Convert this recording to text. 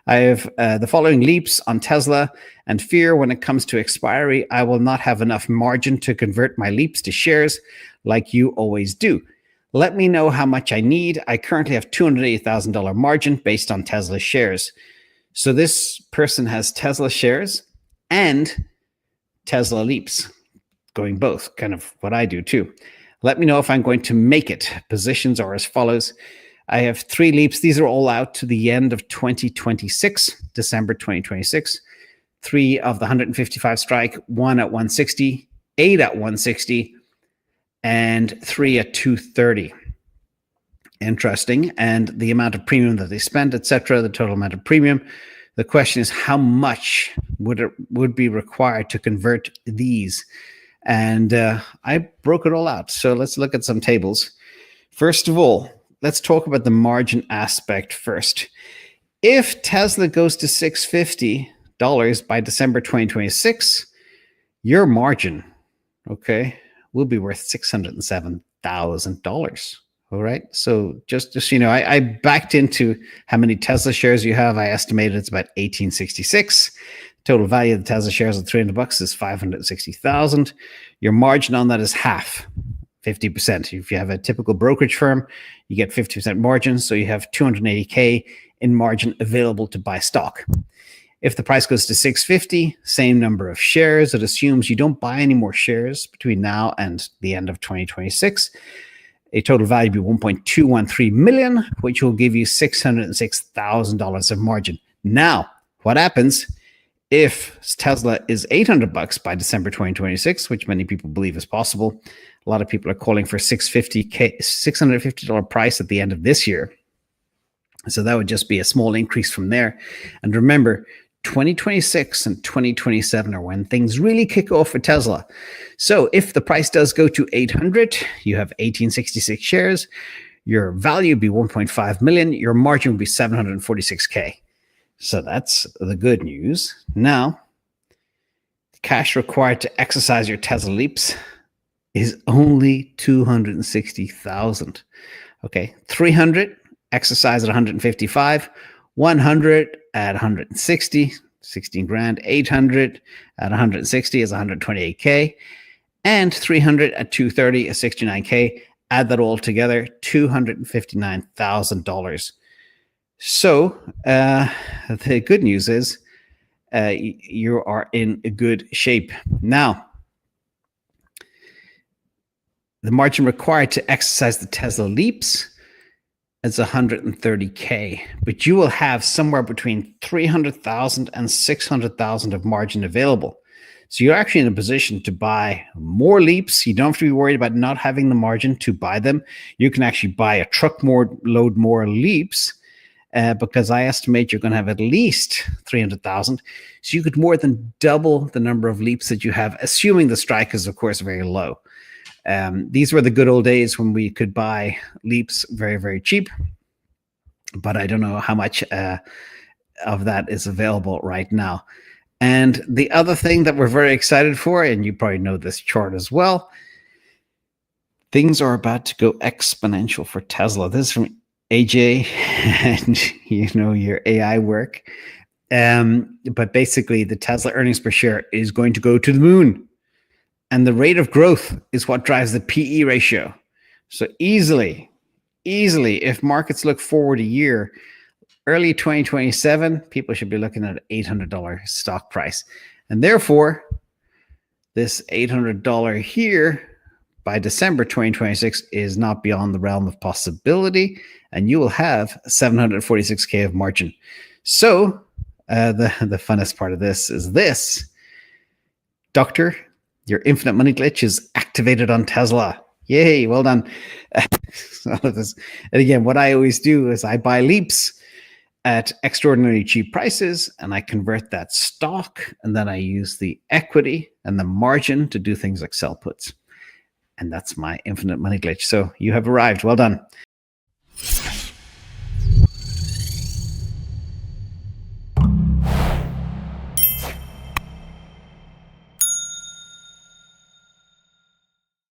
I have the following leaps on Tesla and fear when it comes to expiry. I will not have enough margin to convert my leaps to shares like you always do. Let me know how much I need. I currently have $280,000 margin based on Tesla shares. So this person has Tesla shares and Tesla leaps, going both, kind of what I do too. Let me know if I'm going to make it. Positions are as follows. I have 3 leaps. These are all out to the end of 2026, December 2026. 3 of the 155 strike, 1 at 160, 8 at 160, and 3 at 230. Interesting. And the amount of premium that they spent, etc., the total amount of premium. The question is, how much would be required to convert these? And I broke it all out. So let's look at some tables. First of all, let's talk about the margin aspect first. If Tesla goes to $650 by December 2026, your margin, okay, will be worth $607,000. All right. So just so you know, I backed into how many Tesla shares you have. I estimated it's about 1866. Total value of the Tesla shares at $300 is $560,000. Your margin on that is half, 50%. If you have a typical brokerage firm, you get 50% margin. So you have $280K in margin available to buy stock. If the price goes to $650, same number of shares. It assumes you don't buy any more shares between now and the end of 2026. A total value would be $1.213 million, which will give you $606,000 of margin. Now, what happens if Tesla is $800 by December 2026, which many people believe is possible? A lot of people are calling for $650 price at the end of this year. So that would just be a small increase from there. And remember, 2026 and 2027 are when things really kick off for Tesla. So if the price does go to 800, you have 1866 shares, your value would be 1.5 million, your margin would be 746K. So that's the good news. Now, the cash required to exercise your Tesla leaps is only 260,000. Okay, 300 exercise at 155, 100 at 160, 16 grand, 800 at 160 is 128K, and 300 at 230 is 69K. Add that all together, $259,000. So the good news is you are in a good shape. Now, the margin required to exercise the Tesla leaps is 130K, but you will have somewhere between 300,000 and 600,000 of margin available. So you're actually in a position to buy more leaps. You don't have to be worried about not having the margin to buy them. You can actually buy a load more leaps because I estimate you're going to have at least 300,000. So you could more than double the number of leaps that you have, assuming the strike is, of course, very low. These were the good old days when we could buy leaps very, very cheap, but I don't know how much of that is available right now. And the other thing that we're very excited for, and you probably know this chart as well, things are about to go exponential for Tesla. This is from AJ and your AI work. But basically the Tesla earnings per share is going to go to the moon. And the rate of growth is what drives the PE ratio. So easily, if markets look forward a year, early 2027, people should be looking at an $800 stock price. And therefore, this $800 here by December 2026 is not beyond the realm of possibility. And you will have 746K of margin. So the funnest part of this is this. Doctor, your infinite money glitch is activated on Tesla. Yay, well done. And again, what I always do is I buy leaps at extraordinarily cheap prices, and I convert that stock, and then I use the equity and the margin to do things like sell puts. And that's my infinite money glitch. So you have arrived. Well done.